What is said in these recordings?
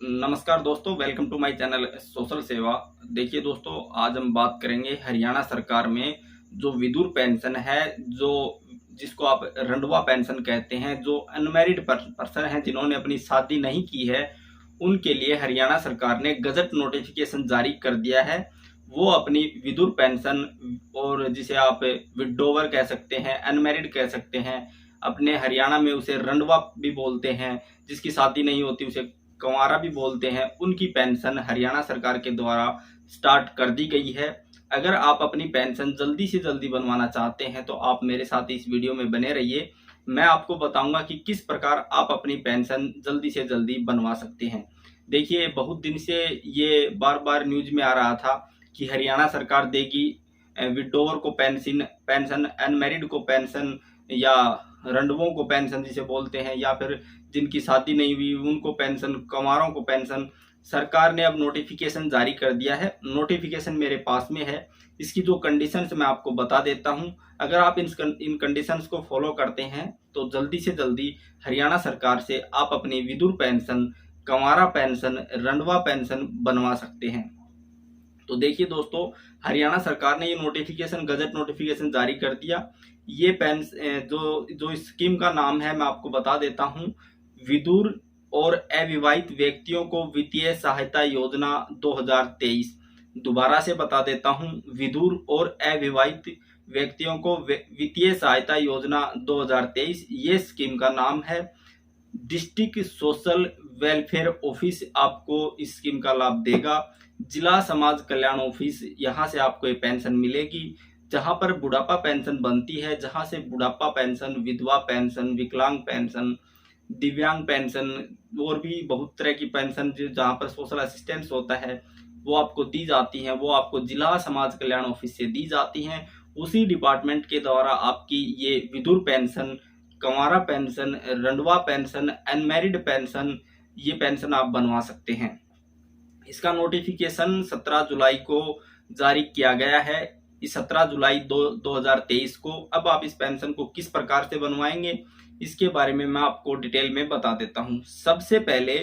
नमस्कार दोस्तों, welcome to my channel social Seva. देखिए दोस्तों, आज हम बात करेंगे हरियाणा सरकार में जो विधुर पेंशन है, जो जिसको आप रंडवा पेंशन कहते हैं, जो अनमैरिड पर्सन हैं जिन्होंने अपनी शादी नहीं की है, उनके लिए हरियाणा सरकार ने गजट नोटिफिकेशन जारी कर दिया है। वो अपनी विधुर पेंशन, और जिसे आप विडोवर कह सकते हैं, अनमैरिड कह सकते हैं, अपने हरियाणा में उसे रंडवा भी बोलते हैं, जिसकी शादी नहीं होती उसे कंवारा भी बोलते हैं, उनकी पेंशन हरियाणा सरकार के द्वारा स्टार्ट कर दी गई है। अगर आप अपनी पेंशन जल्दी से जल्दी बनवाना चाहते हैं तो आप मेरे साथ इस वीडियो में बने रहिए। मैं आपको बताऊंगा कि किस प्रकार आप अपनी पेंशन जल्दी से जल्दी बनवा सकते हैं। देखिए, बहुत दिन से ये बार बार न्यूज में आ रहा था कि हरियाणा सरकार देगी विडोवर को पेंशन पेंशन अनमैरिड को पेंशन, या रंडवों को पेंशन जिसे बोलते हैं, या फिर जिनकी शादी नहीं हुई उनको पेंशन, कंवारों को पेंशन। सरकार ने अब नोटिफिकेशन जारी कर दिया है। नोटिफिकेशन मेरे पास में है। इसकी जो कंडीशंस मैं आपको बता देता हूं। अगर आप इन कंडीशंस को फॉलो करते हैं तो जल्दी से जल्दी हरियाणा सरकार से आप अपनी विधुर पेंशन, कंवारा पेंशन, रंडवा पेंशन बनवा सकते हैं। तो देखिए दोस्तों, हरियाणा सरकार ने ये नोटिफिकेशन, गजट नोटिफिकेशन जारी कर दिया। ये जो जो स्कीम का नाम है मैं आपको बता देता हूं। विधुर और अविवाहित व्यक्तियों को वित्तीय सहायता योजना 2023। दोबारा से बता देता हूं, विधुर और अविवाहित व्यक्तियों को वित्तीय सहायता योजना 2023, ये स्कीम का नाम है। डिस्ट्रिक्ट सोशल वेलफेयर ऑफिस आपको इस स्कीम का लाभ देगा। जिला समाज कल्याण ऑफिस, यहाँ से आपको ये पेंशन मिलेगी। जहां पर बुढ़ापा पेंशन बनती है, जहां से बुढ़ापा पेंशन, विधवा पेंशन, विकलांग पेंशन, दिव्यांग पेंशन और भी बहुत तरह की पेंशन जहां पर सोशल असिस्टेंस होता है वो आपको दी जाती हैं, वो आपको जिला समाज कल्याण ऑफिस से दी जाती हैं। उसी डिपार्टमेंट के द्वारा आपकी ये विधुर पेंशन, कंवारा पेंशन, रंडवा पेंशन, अनमैरिड पेंशन, ये पेंशन आप बनवा सकते हैं। इसका नोटिफिकेशन 17 जुलाई को जारी किया गया है। इस 17 जुलाई 2023 को। अब आप इस पेंशन को किस प्रकार से बनवाएंगे, इसके बारे में मैं आपको डिटेल में बता देता हूं। सबसे पहले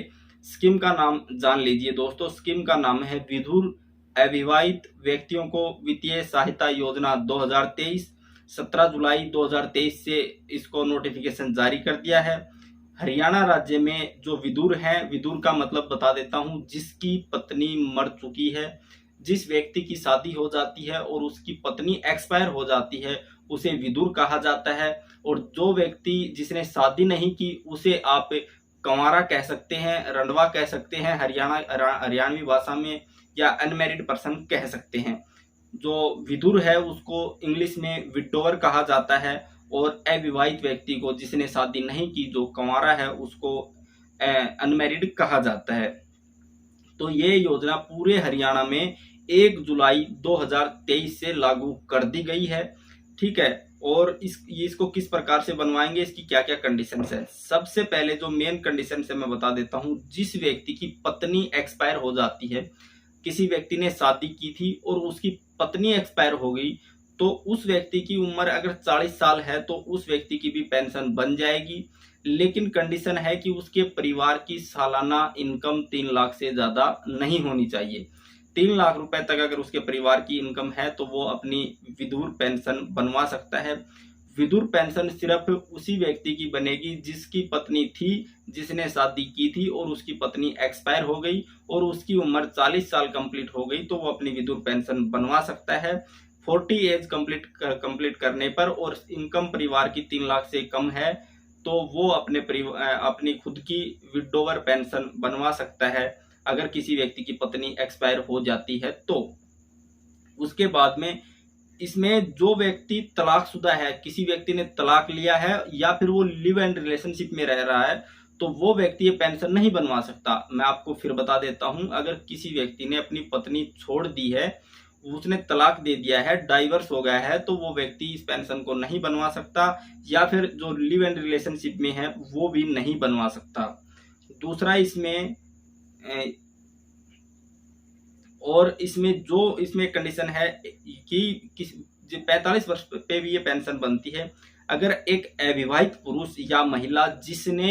स्कीम का नाम जान लीजिए दोस्तों। स्कीम का नाम है विधुर अविवाहित व्यक्तियों को वित्तीय सहायता योजना 2023। 17 जुलाई 2023 से इसको नोटिफिकेशन जारी कर दिया है। हरियाणा राज्य में जो विधुर हैं, विधुर का मतलब बता देता हूं, जिसकी पत्नी मर चुकी है, जिस व्यक्ति की शादी हो जाती है और उसकी पत्नी एक्सपायर हो जाती है, उसे विधुर कहा जाता है। और जो व्यक्ति जिसने शादी नहीं की उसे आप कंवारा कह सकते हैं, रंडवा कह सकते हैं हरियाणवी भाषा में, या अनमैरिड पर्सन कह सकते हैं। जो विधुर है उसको इंग्लिश में विडोवर कहा जाता है, और अविवाहित व्यक्ति को, जिसने शादी नहीं की, जो कंवारा है, उसको अनमैरिड कहा जाता है। तो ये योजना पूरे हरियाणा में 1 जुलाई 2023 से लागू कर दी गई है। ठीक है। और इसको किस प्रकार से बनवाएंगे, इसकी क्या क्या कंडीशंस है। सबसे पहले जो मेन कंडीशन है मैं बता देता हूं। जिस व्यक्ति की पत्नी एक्सपायर हो जाती है, किसी व्यक्ति ने शादी की थी और उसकी पत्नी एक्सपायर हो गई, तो उस व्यक्ति की उम्र अगर 40 साल है तो उस व्यक्ति की भी पेंशन बन जाएगी। लेकिन कंडीशन है कि उसके परिवार की सालाना इनकम 3 लाख से ज्यादा नहीं होनी चाहिए। 3 लाख रुपए तक अगर उसके परिवार की इनकम है तो वो अपनी विधुर पेंशन बनवा सकता है। विधुर पेंशन सिर्फ उसी व्यक्ति की बनेगी जिसकी पत्नी थी, जिसने शादी की थी और उसकी पत्नी एक्सपायर हो गई और उसकी उम्र 40 साल कंप्लीट हो गई, तो वो अपनी विधुर पेंशन बनवा सकता है। 40 एज कंप्लीट करने पर, और इनकम परिवार की 3 लाख से कम है, तो वो अपनी खुद की विडोवर पेंशन बनवा सकता है अगर किसी व्यक्ति की पत्नी एक्सपायर हो जाती है तो। उसके बाद में इसमें जो व्यक्ति तलाकशुदा है, किसी व्यक्ति ने तलाक लिया है या फिर वो लिव एंड रिलेशनशिप में रह रहा है, तो वो व्यक्ति ये पेंशन नहीं बनवा सकता। मैं आपको फिर बता देता हूं। अगर किसी व्यक्ति ने अपनी पत्नी छोड़ दी है, उसने तलाक दे दिया है, डाइवर्स हो गया है, तो वो व्यक्ति इस पेंशन को नहीं बनवा सकता, या फिर जो लिव एंड रिलेशनशिप में है वो भी नहीं बनवा सकता। दूसरा इसमें और इसमें कंडीशन है कि 45 वर्ष पे भी ये पेंशन बनती है। अगर एक अविवाहित पुरुष या महिला जिसने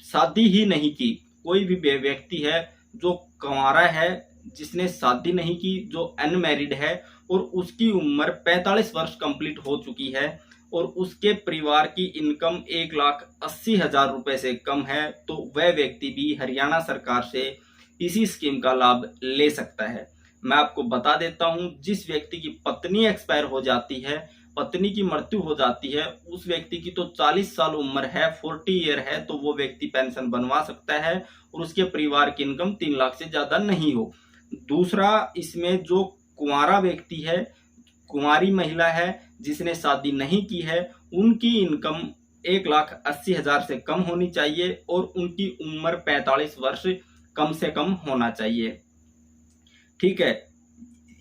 शादी ही नहीं की, कोई भी व्यक्ति है जो कुंवारा है, जिसने शादी नहीं की, जो अनमैरिड है और उसकी उम्र 45 वर्ष कंप्लीट हो चुकी है और उसके परिवार की इनकम 1,80,000 रुपए से कम है, तो वह व्यक्ति भी हरियाणा सरकार से इसी स्कीम का लाभ ले सकता है। मैं आपको बता देता हूं, जिस व्यक्ति की पत्नी एक्सपायर हो जाती है, पत्नी की मृत्यु हो जाती है, उस व्यक्ति की तो 40 साल उम्र है, 40 ईयर है, तो वो व्यक्ति पेंशन बनवा सकता है और उसके परिवार की इनकम 3 लाख से ज्यादा नहीं हो। दूसरा, इसमें जो कुंवारा व्यक्ति है, कुंवारी महिला है जिसने शादी नहीं की है, उनकी इनकम 1,80,000 से कम होनी चाहिए और उनकी उम्र 45 वर्ष कम से कम होना चाहिए। ठीक है,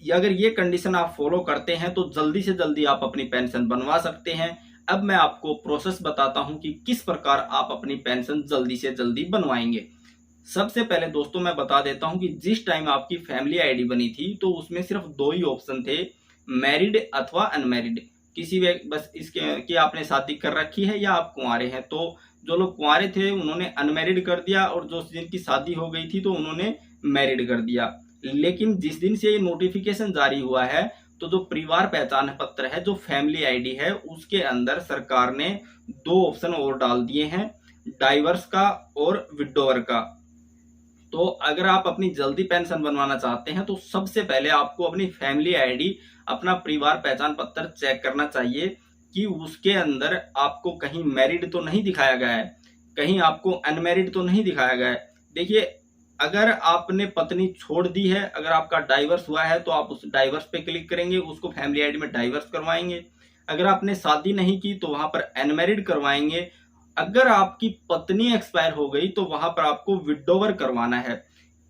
अगर ये कंडीशन आप फॉलो करते हैं तो जल्दी से जल्दी आप अपनी पेंशन बनवा सकते हैं। अब मैं आपको प्रोसेस बताता हूं कि किस प्रकार आप अपनी पेंशन जल्दी से जल्दी बनवाएंगे। सबसे पहले दोस्तों मैं बता देता हूं कि जिस टाइम आपकी फैमिली आईडी बनी थी तो उसमें सिर्फ 2 ही ऑप्शन थे, मैरिड अथवा अनमैरिड। किसी बस इसके कि आपने शादी कर रखी है या आप कुंवारे हैं। तो जो लोग कुंवारे थे उन्होंने अनमैरिड कर दिया और जो जिनकी शादी हो गई थी तो उन्होंने मैरिड कर दिया। लेकिन जिस दिन से ये नोटिफिकेशन जारी हुआ है तो जो परिवार पहचान पत्र है, जो फैमिली आईडी है, उसके अंदर सरकार ने 2 ऑप्शन और डाल दिए हैं, डाइवर्स का और विडोवर का। तो अगर आप अपनी जल्दी पेंशन बनवाना चाहते हैं तो सबसे पहले आपको अपनी फैमिली आईडी, अपना परिवार पहचान पत्र चेक करना चाहिए कि उसके अंदर आपको कहीं मैरिड तो नहीं दिखाया गया है, कहीं आपको अनमैरिड तो नहीं दिखाया गया है। देखिए, अगर आपने पत्नी छोड़ दी है, अगर आपका डाइवर्स हुआ है तो आप उस डाइवर्स पे क्लिक करेंगे, उसको फैमिली आईडी में डाइवर्स करवाएंगे। अगर आपने शादी नहीं की तो वहां पर अनमैरिड करवाएंगे। अगर आपकी पत्नी एक्सपायर हो गई तो वहां पर आपको विडोवर करवाना है।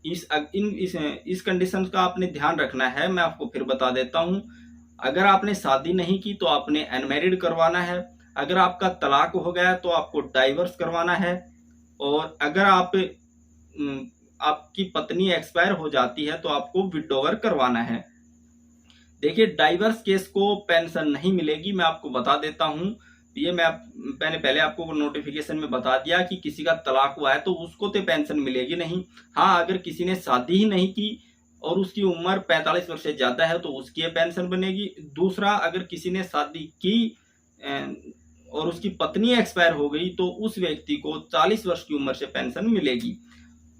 इस कंडीशन का आपने ध्यान रखना है। मैं आपको फिर बता देता हूं, अगर आपने शादी नहीं की तो आपने अनमैरिड करवाना है। अगर आपका तलाक हो गया तो आपको डाइवर्स करवाना है। और अगर आपकी पत्नी एक्सपायर हो जाती है तो आपको विडोवर करवाना है। देखिए, डाइवर्स केस को पेंशन नहीं मिलेगी, मैं आपको बता देता हूं। ये मैंने पहले आपको नोटिफिकेशन में बता दिया कि किसी का तलाक हुआ है तो उसको तो पेंशन मिलेगी नहीं। हाँ, अगर किसी ने शादी ही नहीं की और उसकी उम्र 45 वर्ष से ज्यादा है तो उसकी पेंशन बनेगी। दूसरा, अगर किसी ने शादी की और उसकी पत्नी एक्सपायर हो गई तो उस व्यक्ति को 40 वर्ष की उम्र से पेंशन मिलेगी।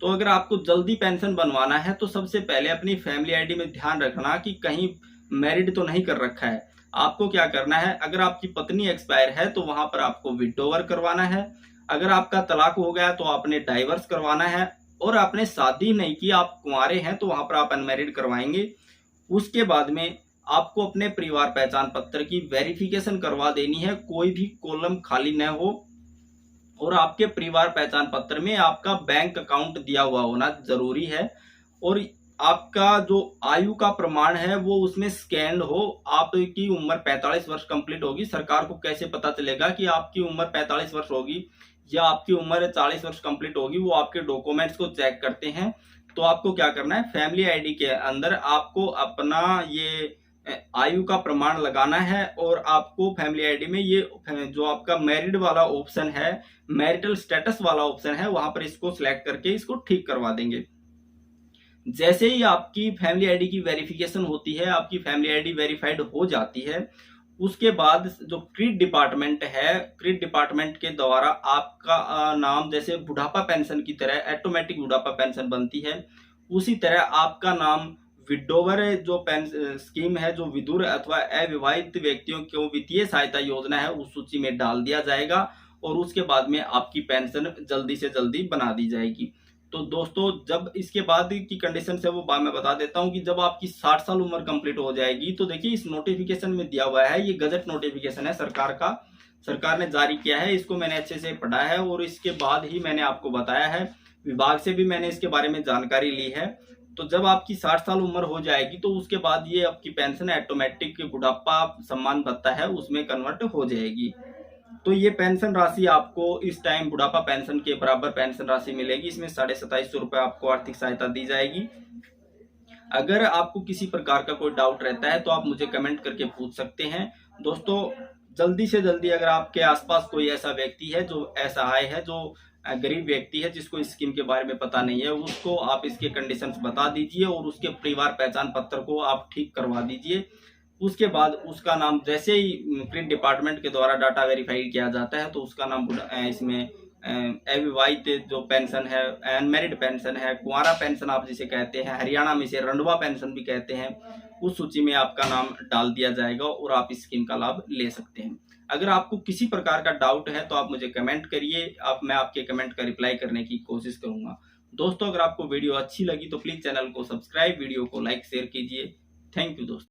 तो अगर आपको जल्दी पेंशन बनवाना है तो सबसे पहले अपनी फैमिली आईडी में ध्यान रखना कि कहीं मैरिड तो नहीं कर रखा है। आपको क्या करना है, अगर आपकी पत्नी एक्सपायर है तो वहां पर आपको विडोवर करवाना है। अगर आपका तलाक हो गया तो आपने डाइवर्स करवाना है। और आपने शादी नहीं की, आप कुंवारे हैं, तो वहां पर आप अनमैरिड करवाएंगे। उसके बाद में आपको अपने परिवार पहचान पत्र की वेरिफिकेशन करवा देनी है, कोई भी कॉलम खाली न हो। और आपके परिवार पहचान पत्र में आपका बैंक अकाउंट दिया हुआ होना जरूरी है। और आपका जो आयु का प्रमाण है वो उसमें स्कैन हो। आपकी उम्र 45 वर्ष कंप्लीट होगी। सरकार को कैसे पता चलेगा कि आपकी उम्र 45 वर्ष होगी या आपकी उम्र 40 वर्ष कंप्लीट होगी? वो आपके डॉक्यूमेंट्स को चेक करते हैं। तो आपको क्या करना है, फैमिली आईडी के अंदर आपको अपना ये आयु का प्रमाण लगाना है और आपको फैमिली आईडी में ये जो आपका मैरिड वाला ऑप्शन है, मैरिटल स्टेटस वाला ऑप्शन है, वहां पर इसको सिलेक्ट करके इसको ठीक करवा देंगे। जैसे ही आपकी फैमिली आईडी की वेरिफिकेशन होती है, आपकी फैमिली आईडी वेरीफाइड हो जाती है, उसके बाद जो क्रिट डिपार्टमेंट है, क्रिट डिपार्टमेंट के द्वारा आपका नाम जैसे बुढ़ापा पेंशन की तरह ऑटोमेटिक बुढ़ापा पेंशन बनती है, उसी तरह आपका नाम विडोवर जो स्कीम है, जो विधुर अथवा अविवाहित व्यक्तियों को वित्तीय सहायता योजना है, उस सूची में डाल दिया जाएगा और उसके बाद में आपकी पेंशन जल्दी से जल्दी बना दी जाएगी। तो दोस्तों, जब इसके बाद की कंडीशन है वो मैं बता देता हूं कि जब आपकी 60 साल उम्र कंप्लीट हो जाएगी तो देखिए, इस नोटिफिकेशन में दिया हुआ है, ये गजट नोटिफिकेशन है सरकार का, सरकार ने जारी किया है, इसको मैंने अच्छे से पढ़ा है और इसके बाद ही मैंने आपको बताया है। विभाग से भी मैंने इसके बारे में जानकारी ली है। तो जब आपकी 60 साल उम्र हो जाएगी तो उसके बाद ये आपकी पेंशन ऑटोमेटिक बुढ़ापा सम्मान भत्ता है उसमें कन्वर्ट हो जाएगी। तो ये पेंशन राशि आपको इस टाइम बुढ़ापा पेंशन के बराबर पेंशन राशि मिलेगी। इसमें 2750 रुपए आपको आर्थिक सहायता दी जाएगी। अगर आपको किसी प्रकार का कोई डाउट रहता है तो आप मुझे कमेंट करके पूछ सकते हैं। दोस्तों, जल्दी से जल्दी अगर आपके आसपास कोई ऐसा व्यक्ति है जो असहाय है, जो गरीब व्यक्ति है जिसको इस स्कीम के बारे में पता नहीं है, उसको आप इसके कंडीशंस बता दीजिए और उसके परिवार पहचान पत्र को आप ठीक करवा दीजिए। उसके बाद उसका नाम जैसे ही प्रिंट डिपार्टमेंट के द्वारा डाटा वेरीफाई किया जाता है तो उसका नाम इसमें अविवाहित जो पेंशन है, अनमेरिड पेंशन है, कुंवारा पेंशन आप जिसे कहते हैं, हरियाणा में इसे रंडवा पेंशन भी कहते हैं, उस सूची में आपका नाम डाल दिया जाएगा और आप इस स्कीम का लाभ ले सकते हैं। अगर आपको किसी प्रकार का डाउट है तो आप मुझे कमेंट करिए, मैं आपके कमेंट का रिप्लाई करने की कोशिश करूंगा। दोस्तों, अगर आपको वीडियो अच्छी लगी तो प्लीज चैनल को सब्सक्राइब, वीडियो को लाइक शेयर कीजिए। थैंक यू दोस्तों।